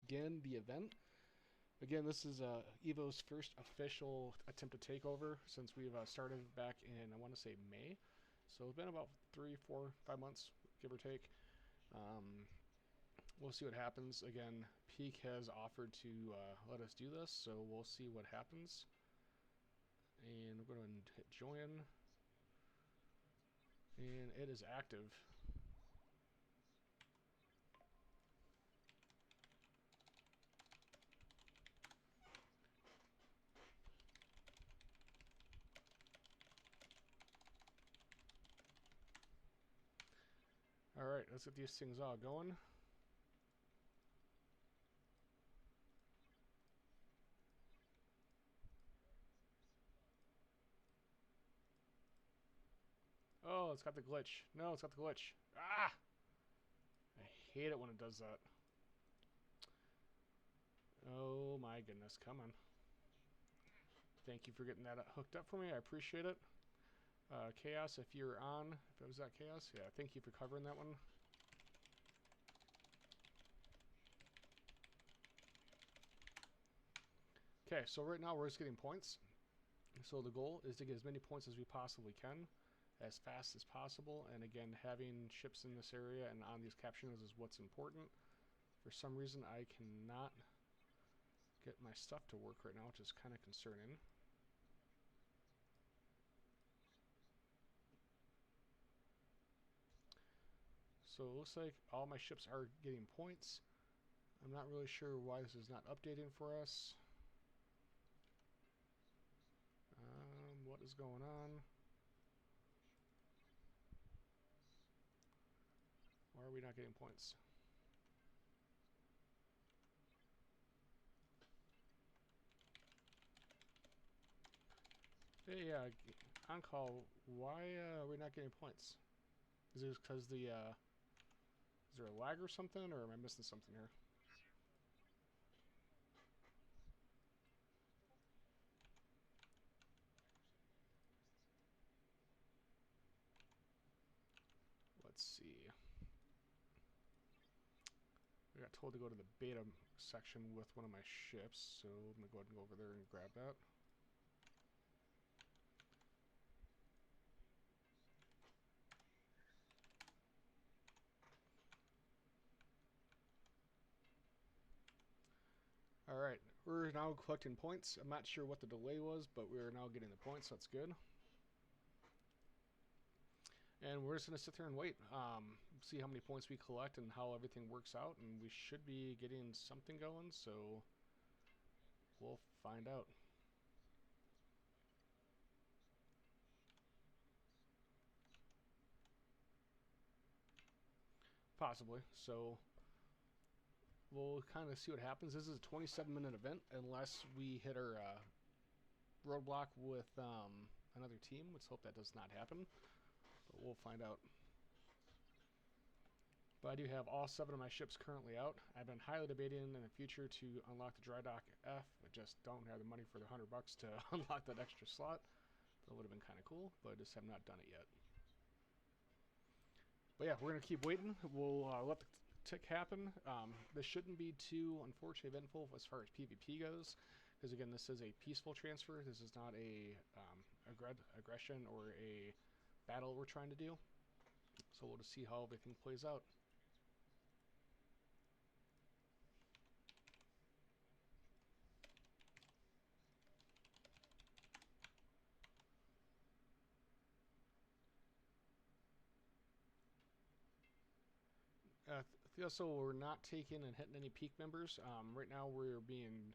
begin the event. Again, this is EVO's first official attempt to take over since we've started back in, I want to say, May. So it's been about 3, 4, 5 months, give or take. We'll see what happens. Again, Peak has offered to let us do this, so we'll see what happens. And we're going to hit join. And it is active. Alright, let's get these things all going. Oh, it's got the glitch. No, it's got the glitch. Ah! I hate it when it does that. Oh my goodness, come on. Thank you for getting that hooked up for me. I appreciate it. Chaos, if you're on, if it was that Chaos, yeah, thank you for covering that one. Okay, so right now we're just getting points. So the goal is to get as many points as we possibly can, as fast as possible. And again, having ships in this area and on these captions is what's important. For some reason, I cannot get my stuff to work right now, which is kind of concerning. So it looks like all my ships are getting points. I'm not really sure why this is not updating for us. What is going on? Why are we not getting points? Hey, on call, why are we not getting points? Is it because the, is there a lag or something, or am I missing something here? Let's see. I got told to go to the beta section with one of my ships, so I'm going to go ahead and go over there and grab that. Alright, we're now collecting points. I'm not sure what the delay was, but we're now getting the points, so that's good. And we're just going to sit there and wait, see how many points we collect and how everything works out, and we should be getting something going, so we'll find out. Possibly, so we'll kind of see what happens. This is a 27-minute event, unless we hit our roadblock with another team. Let's hope that does not happen, but we'll find out. But I do have all 7 of my ships currently out. I've been highly debating in the future to unlock the dry dock F. I just don't have the money for the $100 to unlock that extra slot. That would have been kind of cool, but I just have not done it yet. But yeah, we're going to keep waiting. We'll let the tick happen. This shouldn't be too, unfortunately, eventful as far as PvP goes. Because again, this is a peaceful transfer. This is not a aggression or a battle we're trying to do. So we'll just see how everything plays out. So we're not taking and hitting any peak members. Right now we're being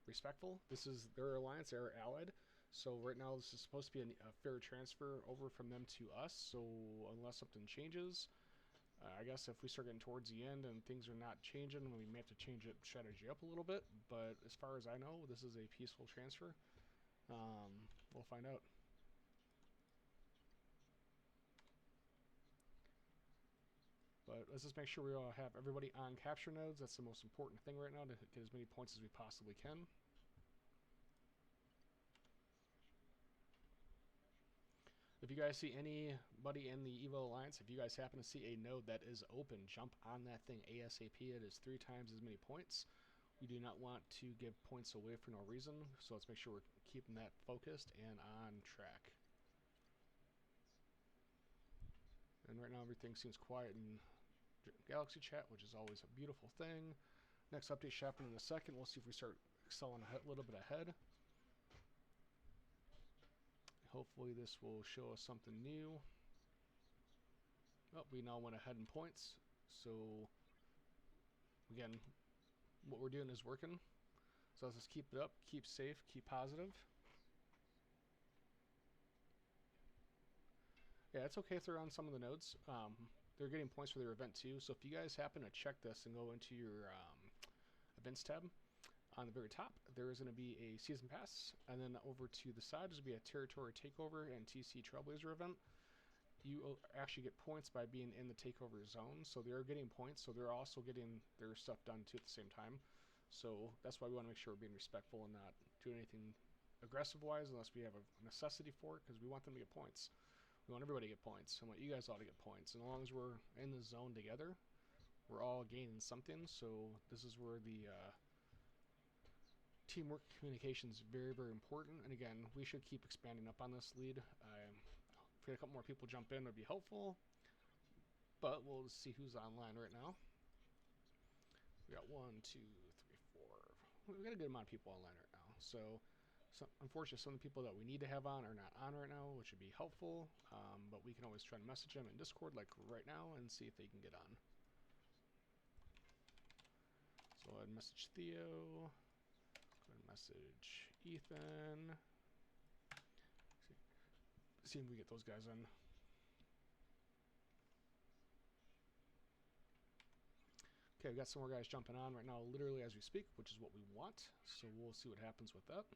respectful. This is their alliance, they're allied. So right now this is supposed to be a fair transfer over from them to us. So unless something changes, I guess if we start getting towards the end and things are not changing, we may have to change it strategy up a little bit. But as far as I know, this is a peaceful transfer. We'll find out. But let's just make sure we all have everybody on capture nodes. That's the most important thing right now, to get as many points as we possibly can. If you guys see anybody in the EVO Alliance, if you guys happen to see a node that is open, jump on that thing ASAP. It is 3 times as many points. We do not want to give points away for no reason, so let's make sure we're keeping that focused and on track. And right now everything seems quiet in Galaxy Chat, which is always a beautiful thing. Next update should happen in a second. We'll see if we start selling a little bit ahead. Hopefully this will show us something new. Oh, we now went ahead in points. So again, what we're doing is working. So let's just keep it up, keep safe, keep positive. Yeah, it's okay if they're on some of the nodes. They're getting points for their event too. So if you guys happen to check this and go into your events tab, on the very top, there is going to be a season pass, and then over to the side, there's going to be a territory takeover and TC Trailblazer event. You actually get points by being in the takeover zone, so they're getting points, so they're also getting their stuff done too at the same time. So that's why we want to make sure we're being respectful and not doing anything aggressive-wise unless we have a necessity for it, because we want them to get points. We want everybody to get points, and want you guys all to get points. And as long as we're in the zone together, we're all gaining something, so this is where the teamwork communication is very, very important. And again, we should keep expanding up on this lead. If we had a couple more people jump in, it would be helpful. But we'll see who's online right now. We got 1, 2, 3, 4. We got a good amount of people online right now. So unfortunately, some of the people that we need to have on are not on right now, which would be helpful. But we can always try to message them in Discord, like right now, and see if they can get on. So I'd message Theo. Go ahead and message Ethan. See if we get those guys in. Okay, we got some more guys jumping on right now, literally as we speak, which is what we want. So we'll see what happens with that.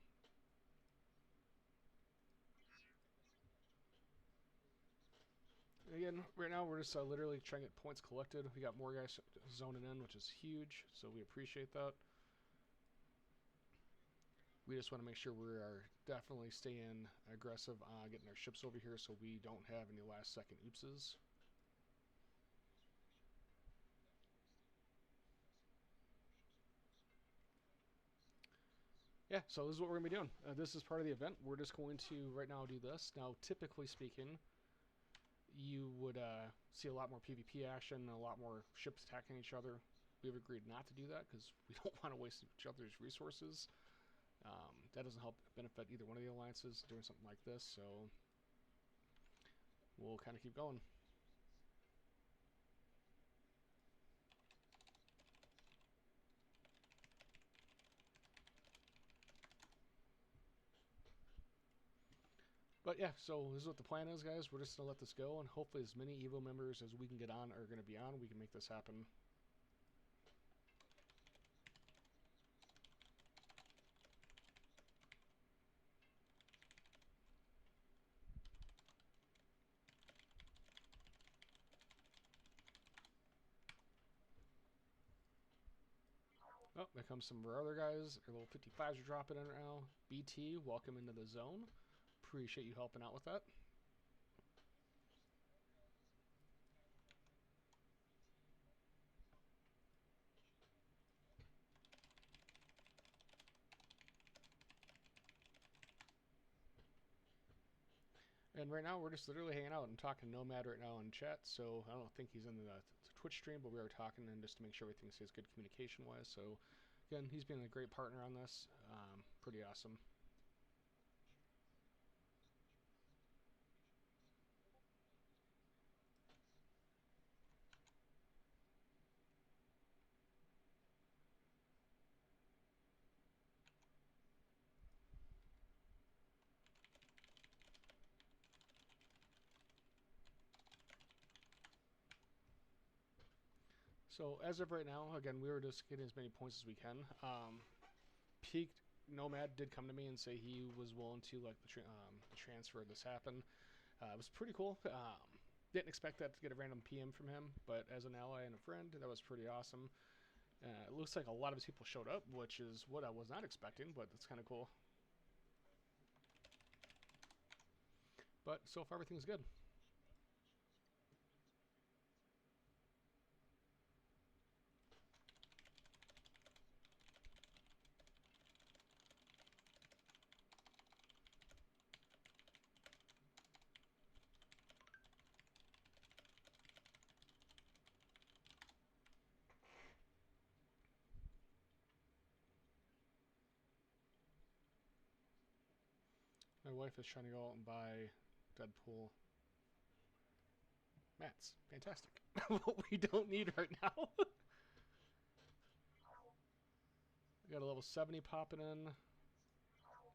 Again, right now we're just literally trying to get points collected. We got more guys zoning in, which is huge, so we appreciate that. We just want to make sure we are definitely staying aggressive on getting our ships over here so we don't have any last-second oopses. Yeah, so this is what we're going to be doing. This is part of the event. We're just going to, right now, do this. Now, typically speaking, you would see a lot more PvP action, a lot more ships attacking each other. We've agreed not to do that because we don't want to waste each other's resources. That doesn't help benefit either one of the alliances doing something like this, so we'll kind of keep going. But yeah, so this is what the plan is, guys. We're just going to let this go, and hopefully as many EVO members as we can get on are going to be on. We can make this happen. Oh, there comes some of our other guys. Our little 55s are dropping in right now. BT, welcome into the zone. Appreciate you helping out with that. And right now, we're just literally hanging out and talking Nomad right now in chat, so I don't think he's in the Twitch stream, but we are talking and just to make sure everything stays good communication-wise. So, again, he's been a great partner on this. Pretty awesome. So, as of right now, again, we were just getting as many points as we can. Peaked Nomad did come to me and say he was willing to let the transfer of this happen. It was pretty cool. Didn't expect that to get a random PM from him, but as an ally and a friend, that was pretty awesome. It looks like a lot of his people showed up, which is what I was not expecting, but it's kind of cool. But so far, everything's good. My wife is trying to go out and buy Deadpool mats. Fantastic. What we don't need right now. I got a level 70 popping in.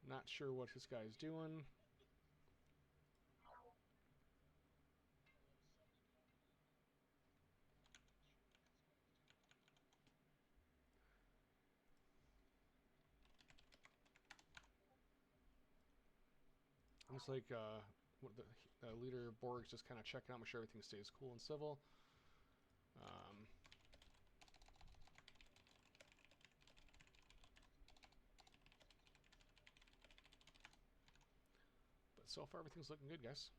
Not sure what this guy's doing. Looks like the leader Borg's just kind of checking out, make sure everything stays cool and civil. But so far, everything's looking good, guys.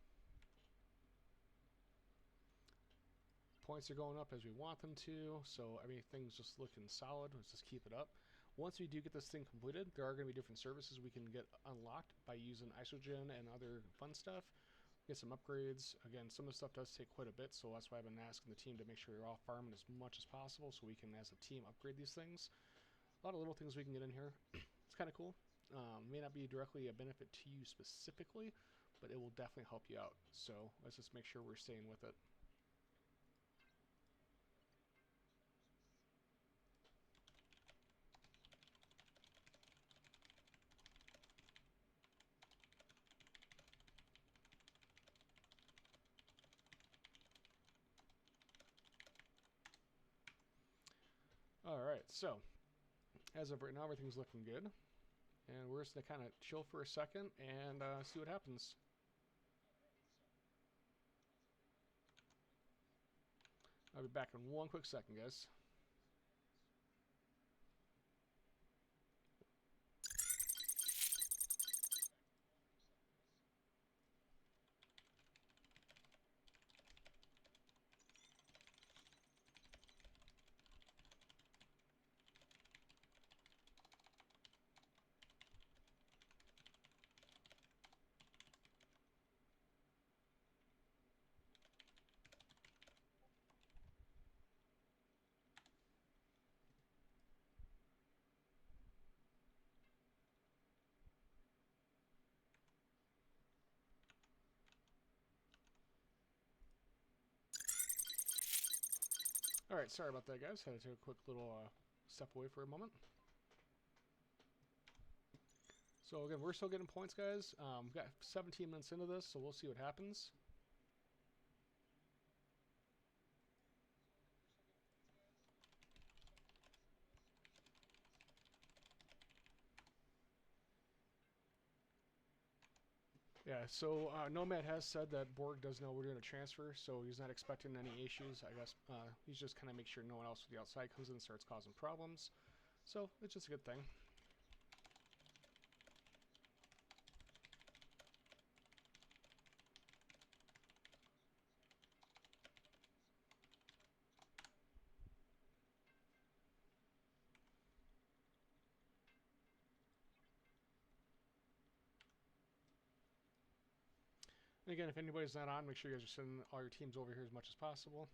Points are going up as we want them to, so everything's just looking solid. Let's just keep it up. Once we do get this thing completed, there are going to be different services we can get unlocked by using Isogen and other fun stuff. Get some upgrades. Again, some of the stuff does take quite a bit, so that's why I've been asking the team to make sure you're all farming as much as possible so we can, as a team, upgrade these things. A lot of little things we can get in here. It's kind of cool. May not be directly a benefit to you specifically, but it will definitely help you out. So let's just make sure we're staying with it. Alright, so as of right now, everything's looking good. And we're just going to kind of chill for a second and see what happens. I'll be back in one quick second, guys. Alright, sorry about that, guys. Had to take a quick little step away for a moment. So again, we're still getting points, guys. We've got 17 minutes into this, so we'll see what happens. Yeah, so Nomad has said that Borg does know we're doing a transfer, so he's not expecting any issues. I guess he's just kind of make sure no one else from the outside comes in and starts causing problems. So it's just a good thing. And again, if anybody's not on, make sure you guys are sending all your teams over here as much as possible.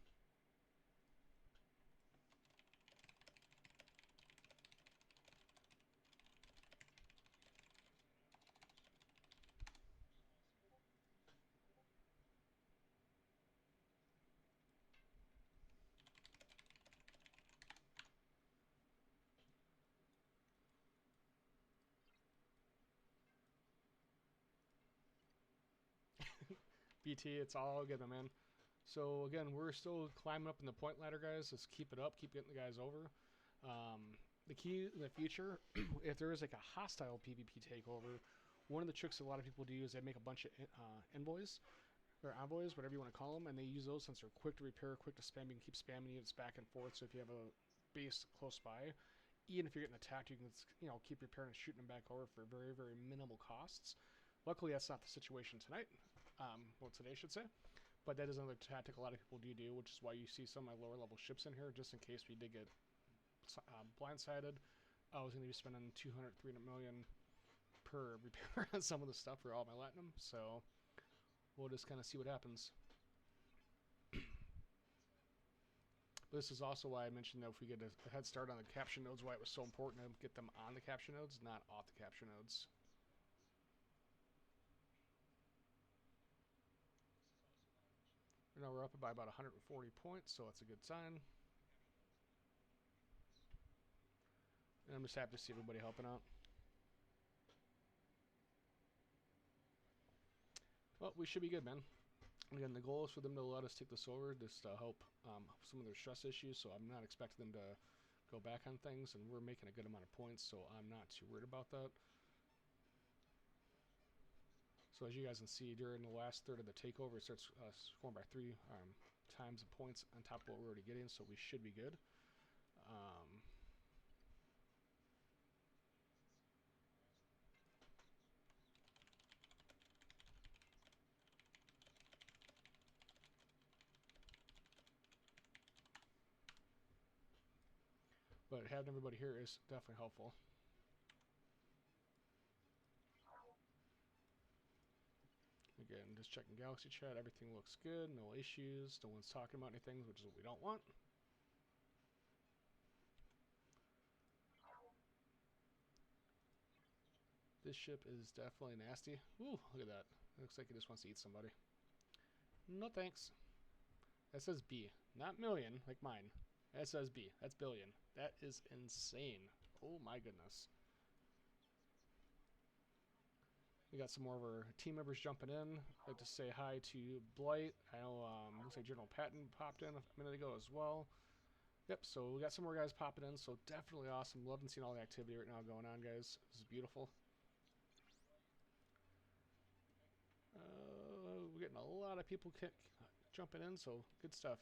BT, it's all good, my man. So again, we're still climbing up in the point ladder, guys. Let's keep it up, keep getting the guys over. The key in the future, if there is like a hostile PvP takeover, one of the tricks a lot of people do is they make a bunch of envoys, or envoys, whatever you want to call them, and they use those since they're quick to repair, quick to spam. You can keep spamming units back and forth. So if you have a base close by, even if you're getting attacked, you can keep repairing and shooting them back over for very, very minimal costs. Luckily, that's not the situation tonight. well, today I should say. But that is another tactic a lot of people do, which is why you see some of my lower level ships in here, just in case we did get blindsided. I was going to be spending 200, 300 million per repair on some of the stuff for all my Latinum, so we'll just kind of see what happens. But this is also why I mentioned that if we get a head start on the capture nodes, why it was so important to get them on the capture nodes, not off the capture nodes. Now we're up by about 140 points, so that's a good sign. And I'm just happy to see everybody helping out. Well, we should be good, man. Again, the goal is for them to let us take this over, just to help some of their stress issues, so I'm not expecting them to go back on things, and we're making a good amount of points, so I'm not too worried about that. So as you guys can see, during the last third of the takeover, it starts scoring by 3 times the points on top of what we're already getting, so we should be good. But having everybody here is definitely helpful. Again, just checking Galaxy Chat, everything looks good, no issues, no one's talking about anything, which is what we don't want. This ship is definitely nasty. Ooh, look at that. It looks like it just wants to eat somebody. No thanks. That says B, not million, like mine. That says B. That's billion. That is insane. Oh my goodness. We got some more of our team members jumping in. I'd like to say hi to Blight. I know looks like General Patton popped in a minute ago as well. Yep, so we got some more guys popping in, so definitely awesome. Loving seeing all the activity right now going on, guys. This is beautiful. We're getting a lot of people jumping in, so good stuff.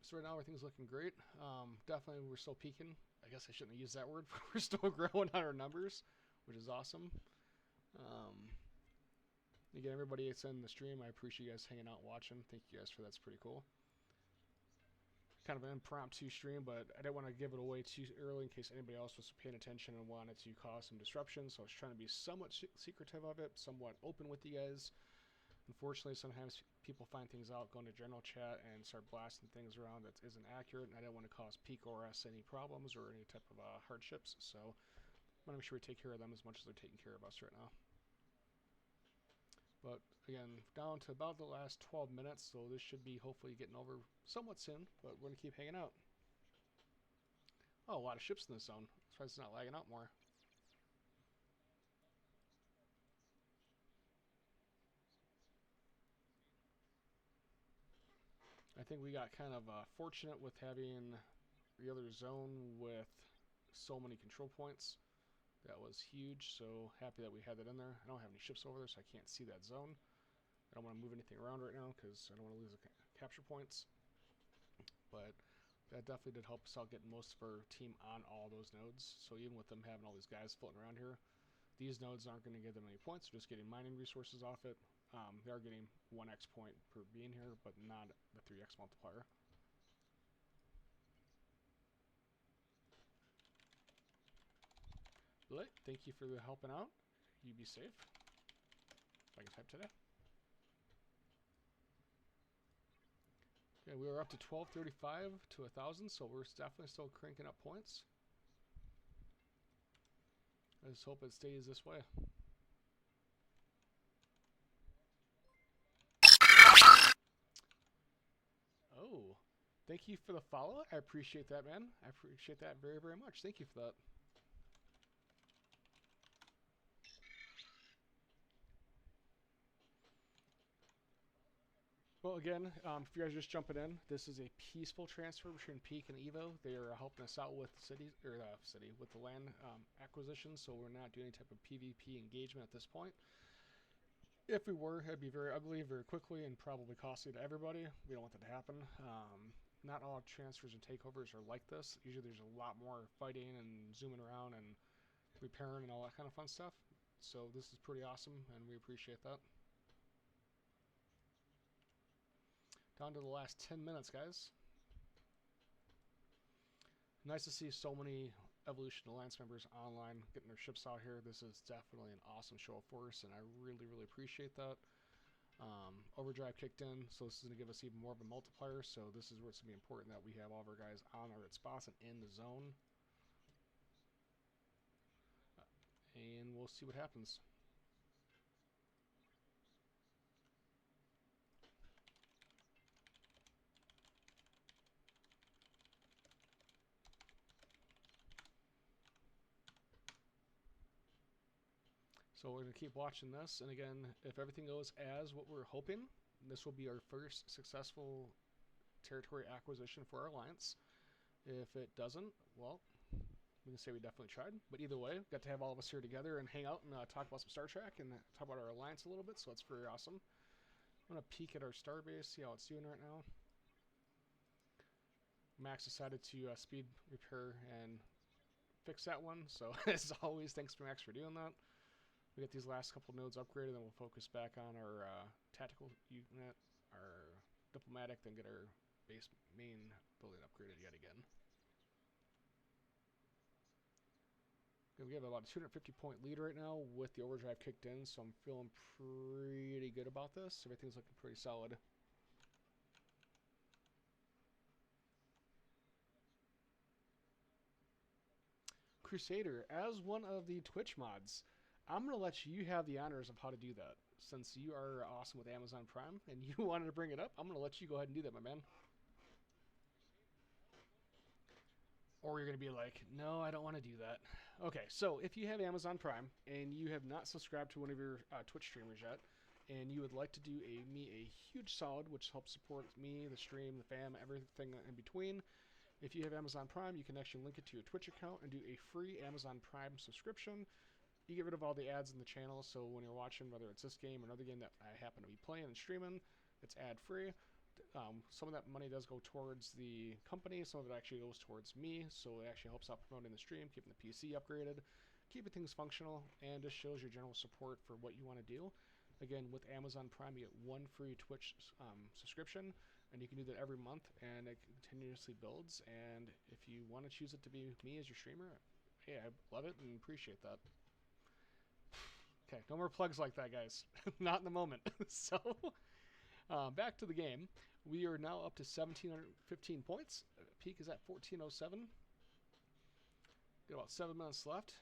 So right now everything's looking great. Definitely we're still peaking. I guess I shouldn't have used that word, but we're still growing on our numbers, which is awesome. Again, everybody that's in the stream, I appreciate you guys hanging out and watching. Thank you guys for that. It's pretty cool. Kind of an impromptu stream, but I didn't want to give it away too early in case anybody else was paying attention and wanted to cause some disruption. So I was trying to be somewhat secretive of it, somewhat open with you guys. Unfortunately, sometimes people find things out, go into general chat, and start blasting things around that isn't accurate, and I didn't want to cause Peak or us any problems or any type of hardships, so I want to make sure we take care of them as much as they're taking care of us right now. But again, down to about the last 12 minutes, so this should be hopefully getting over somewhat soon, but we're going to keep hanging out. Oh, a lot of ships in this zone. That's why it's not lagging out more. I think we got kind of fortunate with having the other zone with so many control points. That was huge, so happy that we had that in there. I don't have any ships over there, so I can't see that zone. I don't want to move anything around right now because I don't want to lose the capture points. But that definitely did help us out getting most of our team on all those nodes. So even with them having all these guys floating around here, these nodes aren't going to give them any points. They're just getting mining resources off it. They are getting 1x point per being here, but not the 3x multiplier. But thank you for the helping out. You be safe. If I can type today. Okay, we were up to 1235 to 1,000, so we're definitely still cranking up points. I just hope it stays this way. Oh, thank you for the follow. I appreciate that, man. I appreciate that very, very much. Thank you for that. Well, again, if you guys are just jumping in, this is a peaceful transfer between Peak and EVO. They are helping us out with with the land acquisition, so we're not doing any type of PvP engagement at this point. If we were, it'd be very ugly, very quickly, and probably costly to everybody. We don't want that to happen. Not all transfers and takeovers are like this. Usually there's a lot more fighting and zooming around and repairing and all that kind of fun stuff. So this is pretty awesome, and we appreciate that. Down to the last 10 minutes, guys. Nice to see so many Evolution Alliance members online getting their ships out here. This is definitely an awesome show of force, and I really, really appreciate that. Overdrive kicked in, so this is going to give us even more of a multiplier. So this is where it's going to be important that we have all of our guys on our right spots and in the zone. And we'll see what happens. So we're going to keep watching this, and again, if everything goes as what we're hoping, this will be our first successful territory acquisition for our alliance. If it doesn't, well, we can say we definitely tried. But either way, got to have all of us here together and hang out and talk about some Star Trek and talk about our alliance a little bit, so that's very awesome. I'm going to peek at our starbase, see how it's doing right now. Max decided to speed repair and fix that one, so as always, thanks to Max for doing that. We get these last couple nodes upgraded, then we'll focus back on our tactical unit, our diplomatic, then get our base main building upgraded yet again. We have about a 250-point lead right now with the overdrive kicked in, so I'm feeling pretty good about this. Everything's looking pretty solid. Crusader, as one of the Twitch mods, I'm going to let you have the honors of how to do that. Since you are awesome with Amazon Prime and you wanted to bring it up, I'm going to let you go ahead and do that, my man. Or you're going to be like, no, I don't want to do that. Okay, so if you have Amazon Prime and you have not subscribed to one of your Twitch streamers yet, and you would like to do me a huge solid, which helps support me, the stream, the fam, everything in between, if you have Amazon Prime, you can actually link it to your Twitch account and do a free Amazon Prime subscription. You get rid of all the ads in the channel, so when you're watching, whether it's this game or another game that I happen to be playing and streaming, it's ad-free. Some of that money does go towards the company, some of it actually goes towards me, so it actually helps out promoting the stream, keeping the PC upgraded, keeping things functional, and just shows your general support for what you want to do. Again, with Amazon Prime, you get one free Twitch subscription, and you can do that every month, and it continuously builds, and if you want to choose it to be me as your streamer, hey, I love it and appreciate that. Okay, no more plugs like that, guys. Not in the moment. So, back to the game. We are now up to 1,715 points. Peak is at 1,407. Got about 7 minutes left.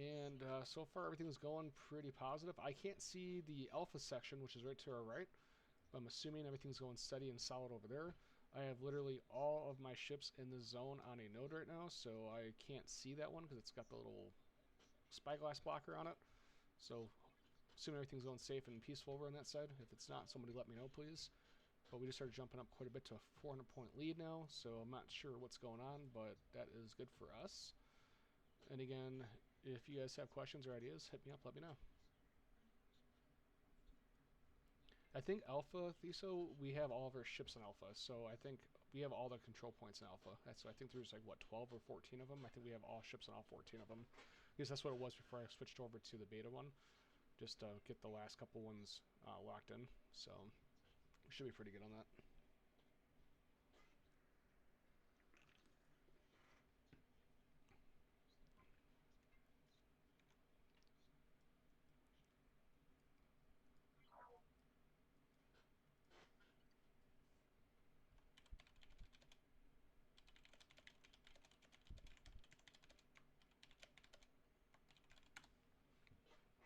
And so far, everything's going pretty positive. I can't see the alpha section, which is right to our right. But I'm assuming everything's going steady and solid over there. I have literally all of my ships in the zone on a node right now, so I can't see that one because it's got the little spyglass blocker on it. So, assuming everything's going safe and peaceful over on that side. If it's not, somebody let me know, please. But we just started jumping up quite a bit to a 400-point lead now, so I'm not sure what's going on, but that is good for us. And again, if you guys have questions or ideas, hit me up, let me know. I think Alpha, Theso, we have all of our ships in Alpha, so I think we have all the control points in Alpha. So I think there's like, what, 12 or 14 of them? I think we have all ships in all 14 of them. Because that's what it was before I switched over to the beta one. Just to get the last couple ones locked in. So, we should be pretty good on that.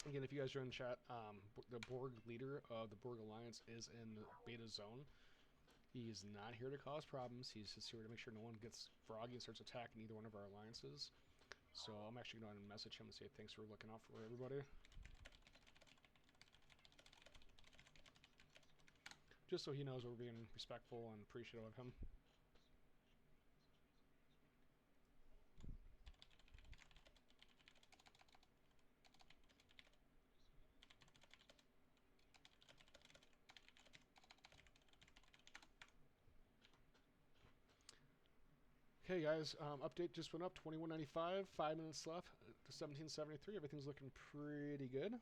Again, if you guys are in chat, the Borg leader of the Borg Alliance is in the beta zone. He's not here to cause problems. He's just here to make sure no one gets froggy and starts attacking either one of our alliances. So I'm actually going to message him and say thanks for looking out for everybody. Just so he knows we're being respectful and appreciative of him. Okay, guys, update just went up, 2195, 5 minutes left to 1773. Everything's looking pretty good.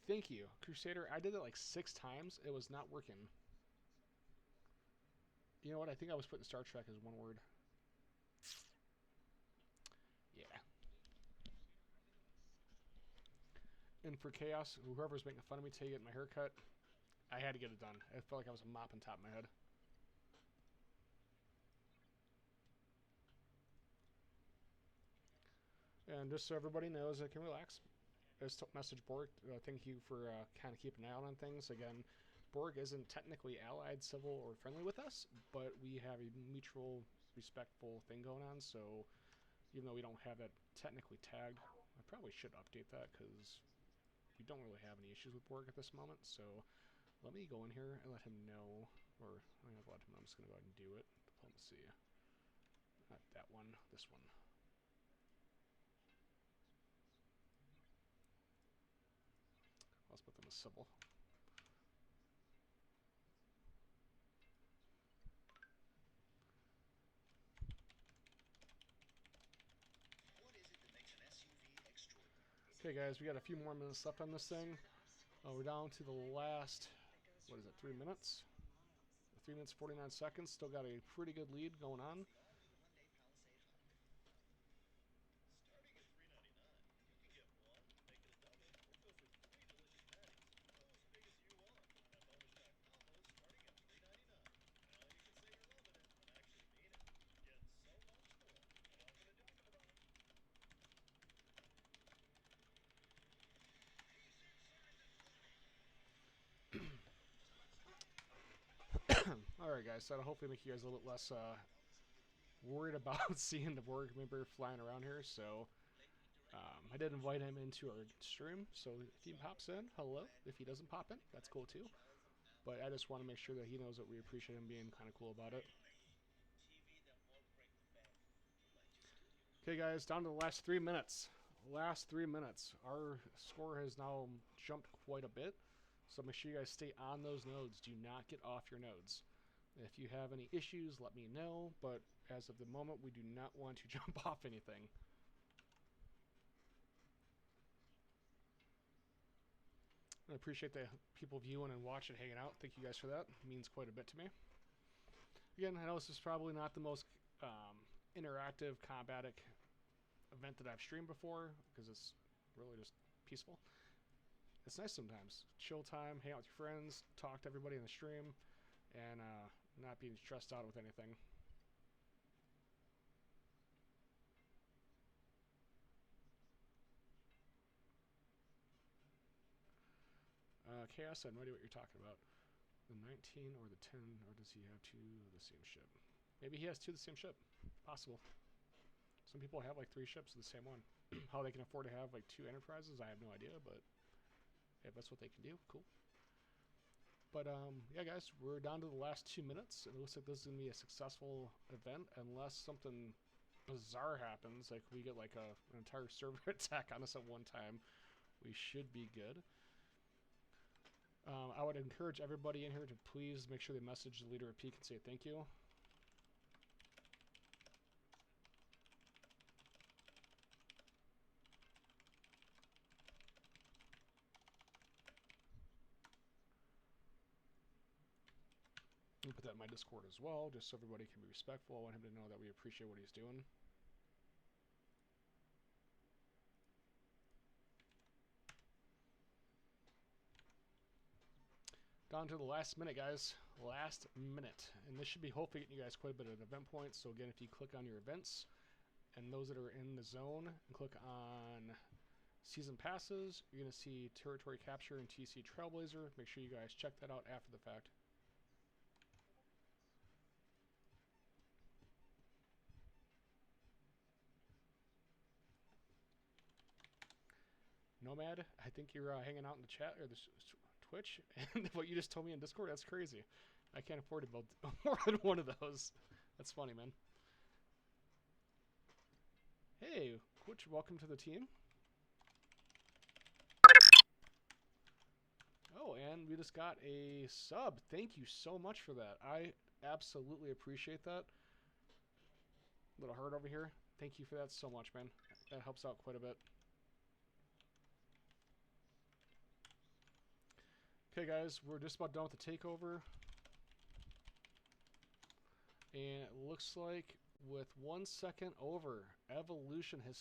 Thank you, Crusader. I did it like 6 times. It was not working. You know what? I think I was putting StarTrek as one word. Yeah. And for Chaos, whoever's making fun of me taking my haircut, I had to get it done. I felt like I was a mop on top of my head. And just so everybody knows, I can relax. Just message Borg. Thank you for kind of keeping an eye on things. Again, Borg isn't technically allied, civil, or friendly with us, but we have a mutual, respectful thing going on. So even though we don't have that technically tagged, I probably should update that because we don't really have any issues with Borg at this moment. So let me go in here and let him know, or I'm going to let him know. I'm just going to go ahead and do it. Diplomacy. Not that one, this one. Let's put them as civil. Okay, guys, we got a few more minutes left on this thing. We're down to the last, what is it, 3 minutes? 3 minutes, 49 seconds. Still got a pretty good lead going on. Alright, guys, so that'll hopefully make you guys a little less worried about seeing the Borg member flying around here. So I did invite him into our stream, so if he pops in, hello. If he doesn't pop in, that's cool too. But I just want to make sure that he knows that we appreciate him being kind of cool about it. Okay, guys, down to the last 3 minutes. Last 3 minutes. Our score has now jumped quite a bit, so make sure you guys stay on those nodes. Do not get off your nodes. If you have any issues, let me know, but as of the moment, we do not want to jump off anything. I appreciate the people viewing and watching, hanging out. Thank you guys for that. It means quite a bit to me. Again, I know this is probably not the most interactive, combatic event that I've streamed before, because it's really just peaceful. It's nice sometimes. Chill time, hang out with your friends, talk to everybody in the stream, and not being stressed out with anything. Chaos, I have no idea what you're talking about. The 19 or the 10, or does he have 2 of the same ship? Maybe he has 2 of the same ship. Possible. Some people have like 3 ships of the same one. How they can afford to have like 2 enterprises, I have no idea, but if that's what they can do, cool. But yeah, guys, we're down to the last 2 minutes. It looks like this is going to be a successful event unless something bizarre happens, like we get like an entire server attack on us at one time. We should be good. I would encourage everybody in here to please make sure they message the leader of Peak and say thank you. I'll put that in my Discord as well, just so everybody can be respectful. I want him to know that we appreciate what he's doing. Down to the last minute, guys. Last minute. And this should be hopefully getting you guys quite a bit of event points. So again, if you click on your events, and those that are in the zone, and click on season passes, you're going to see territory capture and TC Trailblazer. Make sure you guys check that out after the fact. Nomad, I think you're hanging out in the chat or the Twitch, and what you just told me in Discord, that's crazy. I can't afford to build more than one of those. That's funny, man. Hey, Twitch, welcome to the team. Oh, and we just got a sub. Thank you so much for that. I absolutely appreciate that. Little heart over here. Thank you for that so much, man. That helps out quite a bit. Okay, guys, we're just about done with the takeover. And it looks like with 1 second over, Evolution has